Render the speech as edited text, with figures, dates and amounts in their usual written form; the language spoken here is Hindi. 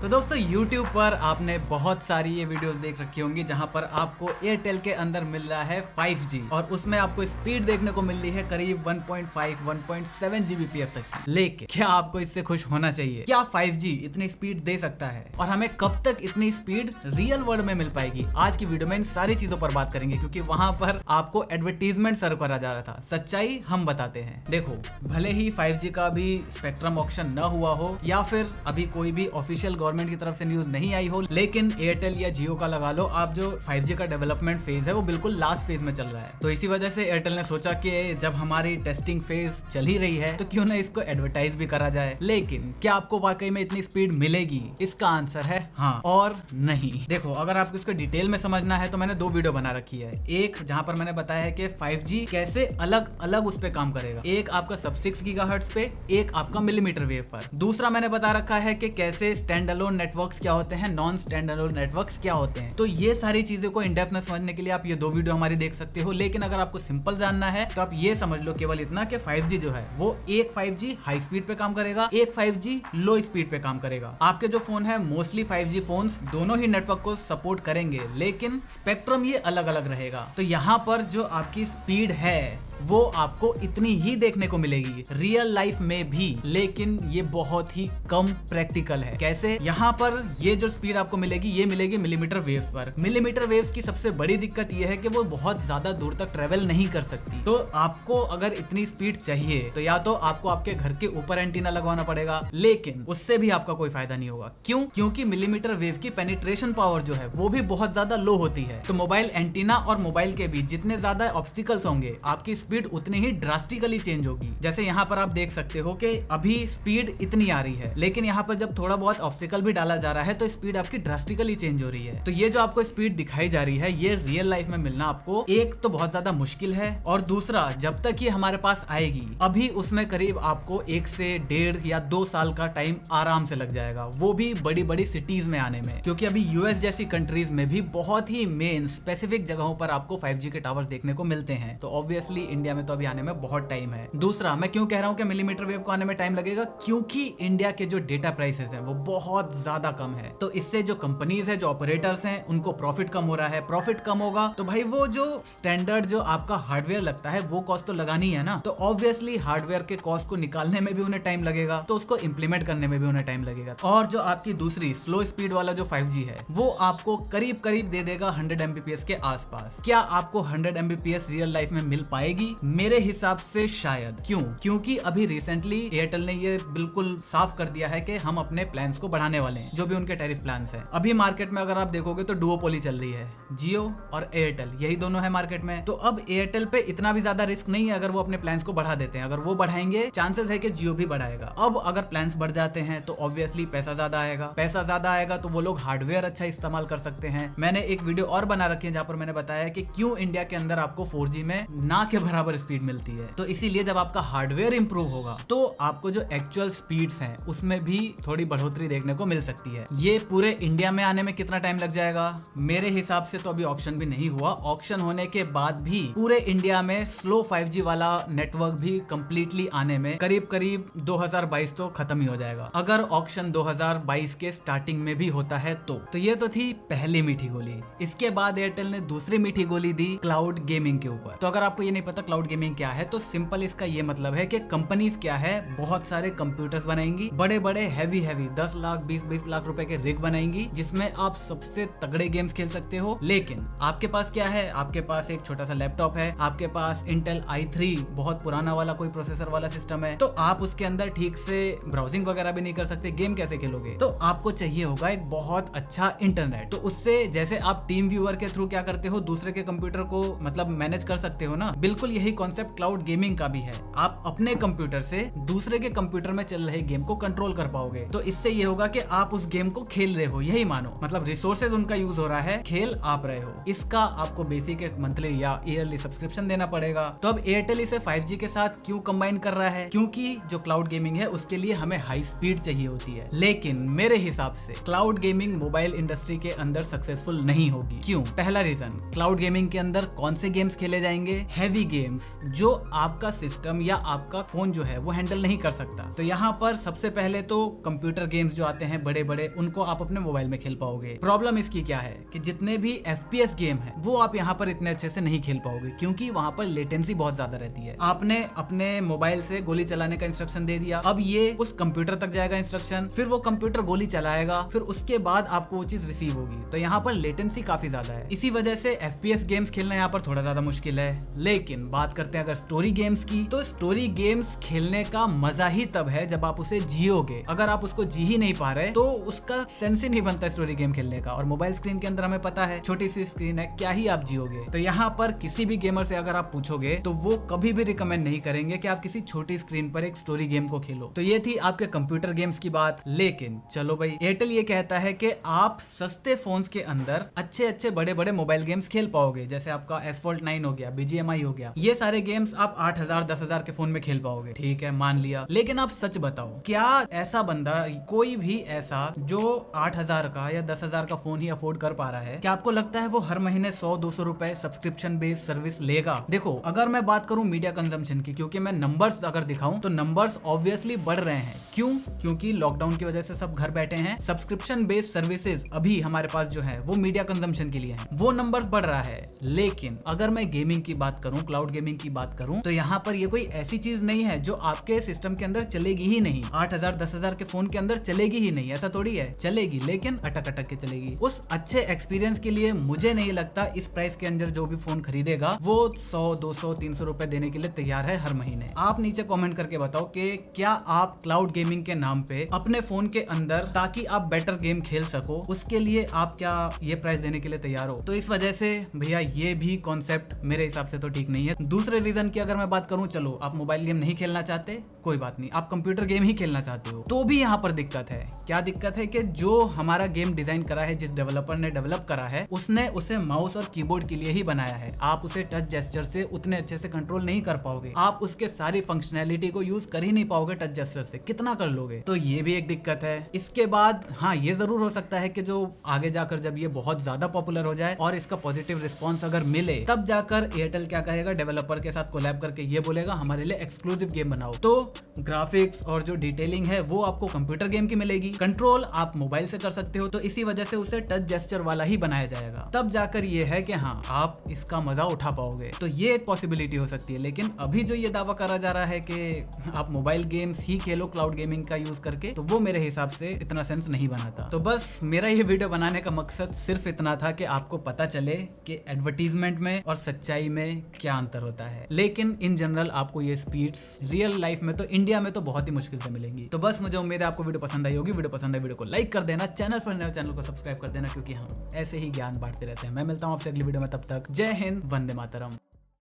तो दोस्तों YouTube पर आपने बहुत सारी ये वीडियोस देख रखी होंगी जहां पर आपको एयरटेल के अंदर मिल रहा है 5G और उसमें आपको स्पीड देखने को मिल रही है करीब 1.5 1.7 Gbps तक की। लेकिन क्या आपको इससे खुश होना चाहिए? क्या 5G इतनी स्पीड दे सकता है और हमें कब तक इतनी स्पीड रियल वर्ल्ड में मिल पाएगी? आज की वीडियो में इन सारी चीजों पर बात करेंगे क्योंकि वहां पर आपको एडवर्टीजमेंट सर्व करा जा रहा था। सच्चाई हम बताते हैं। देखो, भले ही 5G का भी स्पेक्ट्रम ऑक्शन न हुआ हो या फिर अभी कोई भी ऑफिशियल गवर्नमेंट की तरफ से न्यूज नहीं आई हो, लेकिन एयरटेल या जियो का लगा लो आप, जो 5G का डेवलपमेंट फेज है वो बिल्कुल लास्ट फेज में चल रहा है। तो इसी वजह से एयरटेल ने सोचा कि जब हमारी टेस्टिंग फेज चल ही रही है तो क्यों ना इसको एडवर्टाइज भी करा जाए। लेकिन क्या आपको वाकई में इतनी स्पीड मिलेगी? इसका आंसर है हाँ और नहीं। देखो, अगर आपको इसको डिटेल में समझना है तो मैंने दो वीडियो बना रखी है। एक जहां पर मैंने बताया है कि 5G कैसे अलग अलग उस पे काम करेगा, एक आपका सब 6 गीगाहर्ट्ज पे, एक आपका मिलीमीटर वेव पर। दूसरा मैंने बता रखा है कि कैसे स्टैंड अलोन नेटवर्क्स क्या होते हैं, नॉन स्टैंड अलोन नेटवर्क्स क्या होते हैं। तो ये सारी चीजों को इन डेप्थ में समझने के लिए आप ये दो वीडियो हमारी देख सकते हो। लेकिन अगर आपको सिंपल जानना है तो आप ये समझ लो केवल इतना कि 5G जो है वो एक 5G हाई स्पीड पे काम करेगा, एक 5G लो स्पीड पे काम करेगा। आपके जो फोन है मोस्टली 5G फोन्स दोनों ही नेटवर्क को सपोर्ट करेंगे, लेकिन स्पेक्ट्रम ये अलग अलग रहेगा। तो यहाँ पर जो आपकी स्पीड है वो आपको इतनी ही देखने को मिलेगी रियल लाइफ में भी, लेकिन ये बहुत ही कम प्रैक्टिकल है। कैसे? यहाँ पर ये जो स्पीड आपको मिलेगी ये मिलेगी मिलीमीटर वेव पर। मिलीमीटर वेव्स की सबसे बड़ी दिक्कत ये है कि वो बहुत ज्यादा दूर तक ट्रेवल नहीं कर सकती। तो आपको अगर इतनी स्पीड चाहिए तो या तो आपको आपके घर के ऊपर एंटीना लगवाना पड़ेगा, लेकिन उससे भी आपका कोई फायदा नहीं होगा। क्यों? क्योंकि मिलीमीटर वेव की पेनिट्रेशन पावर जो है वो भी बहुत ज्यादा लो होती है। तो मोबाइल एंटीना और मोबाइल के बीच जितने ज्यादा ऑब्स्टिकल्स होंगे आपकी स्पीड उतनी ही ड्रास्टिकली चेंज होगी। जैसे यहाँ पर आप देख सकते हो कि अभी स्पीड इतनी आ रही है, लेकिन यहाँ पर जब थोड़ा बहुत ऑब्स्टिकल भी डाला जा रहा है तो स्पीड आपकी ड्रास्टिकली चेंज हो रही है। तो ये जो आपको स्पीड दिखाई जा रही है ये रियल लाइफ में मिलना आपको एक तो बहुत ज्यादा मुश्किल है, और दूसरा जब तक ये हमारे पास आएगी अभी उसमें करीब आपको 1 से 1.5 या 2 साल का टाइम आराम से लग जाएगा, वो भी बड़ी बड़ी सिटीज में आने में। क्योंकि अभी यूएस जैसी कंट्रीज में भी बहुत ही मेन स्पेसिफिक जगहों पर आपको 5G के टावर्स देखने को मिलते हैं। तो ऑब्वियसली इंडिया में तो अभी आने में बहुत टाइम है। दूसरा, मैं क्यों कह रहा हूँ कि मिलीमीटर वेव को आने में टाइम लगेगा, क्योंकि इंडिया के जो डेटा प्राइसेस हैं वो बहुत ज्यादा कम है। तो इससे जो कंपनीज है, जो ऑपरेटर्स हैं, उनको प्रॉफिट कम हो रहा है। प्रॉफिट कम होगा तो भाई वो जो स्टैंडर्ड जो आपका हार्डवेयर लगता है वो कॉस्ट तो लगानी है ना। तो ऑब्वियसली हार्डवेयर के कॉस्ट को निकालने में भी उन्हें टाइम लगेगा, तो उसको इंप्लीमेंट करने में भी उन्हें टाइम लगेगा। और जो आपकी दूसरी स्लो स्पीड वाला जो 5G है वो आपको करीब करीब दे देगा 100 Mbps के आसपास। क्या आपको 100 Mbps रियल लाइफ में मिल पाएगी? मेरे हिसाब से शायद। क्यों? क्योंकि अभी रिसेंटली एयरटेल ने ये बिल्कुल साफ कर दिया है कि हम अपने प्लान्स को बढ़ाने वाले हैं, जो भी उनके टैरिफ प्लान्स हैं। अभी मार्केट में अगर आप देखोगे तो डुओपोली चल रही है, जियो और एयरटेल, यही दोनों है मार्केट में। तो अब एयरटेल पे इतना भी ज्यादा रिस्क नहीं है अगर वो अपने प्लान्स को बढ़ा देते हैं। अगर वो बढ़ाएंगे चांसेस है कि जियो भी बढ़ाएगा। अब अगर प्लान्स बढ़ जाते हैं तो ऑब्वियसली पैसा ज्यादा आएगा। पैसा ज्यादा आएगा तो वो लोग हार्डवेयर अच्छा इस्तेमाल कर सकते हैं। मैंने एक वीडियो और बना रखी है जहां पर मैंने बताया कि क्यों इंडिया के अंदर आपको 4G में ना के बराबर स्पीड मिलती है। तो इसीलिए जब आपका हार्डवेयर इंप्रूव होगा तो आपको जो एक्चुअल स्पीड्स हैं उसमें भी थोड़ी बढ़ोतरी देखने को मिल सकती है। ये पूरे इंडिया में आने में कितना टाइम लग जाएगा? मेरे हिसाब से तो अभी ऑक्शन भी नहीं हुआ। ऑक्शन होने के बाद भी पूरे इंडिया में स्लो 5G वाला नेटवर्क भी कंप्लीटली आने में करीब करीब 2022 तो खत्म ही हो जाएगा, अगर ऑक्शन 2022 के स्टार्टिंग में भी होता है तो ये तो थी पहली मीठी गोली। इसके बाद एयरटेल ने दूसरी मीठी गोली दी क्लाउड गेमिंग के ऊपर। तो अगर आपको ये नहीं पता क्लाउड गेमिंग क्या है तो सिंपल इसका ये मतलब है कि कंपनीज क्या है बहुत सारे कंप्यूटर्स बनाएंगी, बड़े बड़े हैवी 10 लाख 20 लाख रुपए के रिग बनाएंगी जिसमें आप सबसे तगड़े गेम्स खेल सकते हो। लेकिन आपके पास क्या है? आपके पास एक छोटा सा लैपटॉप है, आपके पास इंटेल i3 बहुत पुराना वाला कोई प्रोसेसर वाला सिस्टम है, तो आप उसके अंदर ठीक से ब्राउजिंग वगैरह भी नहीं कर सकते, गेम कैसे खेलोगे? तो आपको चाहिए होगा एक बहुत अच्छा इंटरनेट। तो उससे जैसे आप टीम व्यूअर के थ्रू क्या करते हो, दूसरे के कंप्यूटर को मतलब मैनेज कर सकते हो ना, बिल्कुल यही कॉन्सेप्ट क्लाउड गेमिंग का भी है। आप अपने कंप्यूटर से दूसरे के कंप्यूटर में चल रहे गेम को कंट्रोल कर पाओगे। तो इससे ये होगा कि आप उस गेम को खेल रहे हो, यही मानो, मतलब रिसोर्सेज उनका यूज हो रहा है, खेल आप रहे हो। इसका आपको बेसिक एक मंथली या ईयरली सब्सक्रिप्शन देना पड़ेगा। तो अब एयरटेल इसे 5G के साथ क्यों कंबाइन कर रहा है? क्योंकि जो क्लाउड गेमिंग है उसके लिए हमें हाई स्पीड चाहिए होती है। लेकिन मेरे हिसाब से क्लाउड गेमिंग मोबाइल इंडस्ट्री के अंदर सक्सेसफुल नहीं होगी। क्यों? पहला रीजन, क्लाउड गेमिंग के अंदर कौन से गेम्स खेले जाएंगे? हैवी गेम्स जो आपका सिस्टम या आपका फोन जो है वो हैंडल नहीं कर सकता। तो यहाँ पर सबसे पहले तो कंप्यूटर गेम्स जो आते हैं बड़े बड़े, उनको आप अपने मोबाइल में खेल पाओगे। प्रॉब्लम इसकी क्या है कि जितने भी FPS गेम है वो आप यहाँ पर इतने अच्छे से नहीं खेल पाओगे, क्योंकि वहां पर लेटेंसी बहुत ज्यादा रहती है। आपने अपने मोबाइल से गोली चलाने का इंस्ट्रक्शन दे दिया, अब ये उस कंप्यूटर तक जाएगा इंस्ट्रक्शन, फिर वो कंप्यूटर गोली चलाएगा, फिर उसके बाद आपको वो चीज रिसीव होगी। तो यहाँ पर लेटेंसी काफी ज्यादा है। इसी वजह से FPS गेम्स खेलना यहाँ पर थोड़ा ज्यादा मुश्किल है। लेकिन बात करते हैं अगर स्टोरी गेम्स की, तो स्टोरी गेम्स खेलने का मजा ही तब है जब आप उसे जियोगे। अगर आप उसको जी ही नहीं पा रहे तो उसका सेंस ही नहीं बनता स्टोरी गेम खेलने का। और मोबाइल स्क्रीन के अंदर हमें पता है छोटी सी स्क्रीन है, क्या ही आप जियोगे। तो यहाँ पर किसी भी गेमर से अगर आप पूछोगे तो वो कभी भी रिकमेंड नहीं करेंगे कि आप किसी छोटी स्क्रीन पर एक स्टोरी गेम को खेलो। तो ये थी आपके कंप्यूटर गेम्स की बात। लेकिन चलो भाई, एयरटेल ये कहता है कि आप सस्ते फोन्स के अंदर अच्छे अच्छे बड़े बड़े मोबाइल गेम्स खेल पाओगे, जैसे आपका Asphalt 9 हो गया, BGMI हो गया। ये सारे गेम्स आप 8,000 10,000 के फोन में खेल पाओगे। ठीक है, मान लिया। लेकिन आप सच बताओ, क्या ऐसा बंदा, कोई भी ऐसा जो 8,000 का या 10,000 का फोन ही अफोर्ड कर पा रहा है, क्या आपको लगता है वो हर महीने 100-200 रुपए सब्सक्रिप्शन बेस्ड सर्विस लेगा? देखो, अगर मैं बात करूं मीडिया कंजम्पशन की, क्योंकि मैं नंबर्स अगर दिखाऊं तो नंबर्स ऑब्वियसली बढ़ रहे हैं। क्यों? क्योंकि लॉकडाउन की वजह से सब घर बैठे हैं। सब्सक्रिप्शन बेस्ड सर्विसेज अभी हमारे पास जो है वो मीडिया कंजम्पशन के लिए है, वो नंबर्स बढ़ रहा है। लेकिन अगर मैं गेमिंग की बात करूं, क्लाउड गेमिंग की बात करूं, तो यहाँ पर ये कोई ऐसी चीज नहीं है जो आपके सिस्टम के अंदर चलेगी ही नहीं। 8,000 10,000 के फोन के अंदर चलेगी ही नहीं, ऐसा थोड़ी है। चलेगी, लेकिन अटक अटक के चलेगी। उस अच्छे एक्सपीरियंस के लिए मुझे नहीं लगता इस प्राइस के अंदर जो भी फोन खरीदेगा वो 100 200 300 रुपए देने के लिए तैयार है हर महीने। आप नीचे कमेंट करके बताओ कि क्या आप क्लाउड गेमिंग के नाम पे अपने फोन के अंदर, ताकि आप बेटर गेम खेल सको, उसके लिए आप क्या ये प्राइस देने के लिए तैयार हो? तो इस वजह से भैया ये भी कॉन्सेप्ट मेरे हिसाब से तो ठीक नहीं है। दूसरे रीजन की अगर मैं बात करूं, चलो आप मोबाइल गेम नहीं खेलना चाहते, कोई बात नहीं, आप कंप्यूटर गेम ही खेलना चाहते हो, तो भी यहाँ पर दिक्कत है। क्या दिक्कत है कि जो हमारा गेम डिजाइन करा है, जिस डेवलपर ने डेवलप करा है, उसने उसे माउस और कीबोर्ड के लिए ही बनाया है। आप उसे टच जेस्चर से उतने अच्छे से कंट्रोल नहीं कर पाओगे, आप उसके सारी फंक्शनैलिटी को यूज कर ही नहीं पाओगे टच जेस्चर से, कितना कर लोगे? तो ये भी एक दिक्कत है। इसके बाद हाँ, ये जरूर हो सकता है कि जो आगे जाकर जब ये बहुत ज्यादा पॉपुलर हो जाए और इसका पॉजिटिव रिस्पॉन्स अगर मिले, तब जाकर एयरटेल क्या कहेगा, डेवलपर के साथ कोलैब करके ये बोलेगा हमारे लिए एक्सक्लूसिव गेम बनाओ। तो ग्राफिक्स और जो डिटेलिंग है वो आपको कंप्यूटर गेम की मिलेगी, कंट्रोल आप मोबाइल से कर सकते हो, तो इसी वजह से उसे टच जेस्चर वाला ही बनाया जाएगा। तब जाकर ये है कि हाँ, आप इसका मजा उठा पाओगे। तो ये एक पॉसिबिलिटी हो सकती है। लेकिन अभी जो ये दावा करा जा रहा है कि आप मोबाइल गेम्स ही खेलो क्लाउड गेमिंग का यूज करके, तो वो मेरे हिसाब से इतना सेंस नहीं बनाता। तो बस मेरा ये वीडियो बनाने का मकसद सिर्फ इतना था कि आपको पता चले कि एडवर्टीजमेंट में और सच्चाई में क्या अंतर होता है। लेकिन इन जनरल आपको ये स्पीड्स रियल लाइफ में तो इंडिया में तो बहुत ही मुश्किल से मिलेंगी। तो बस मुझे उम्मीद है आपको वीडियो पसंद आई होगी। वीडियो पसंद है, वीडियो को लाइक कर देना, चैनल पर नए हो चैनल को सब्सक्राइब कर देना, क्योंकि हम ऐसे ही ज्ञान बांटते रहते हैं। मैं मिलता हूँ आपसे अगली वीडियो में, तब तक जय हिंद, वंदे मातरम।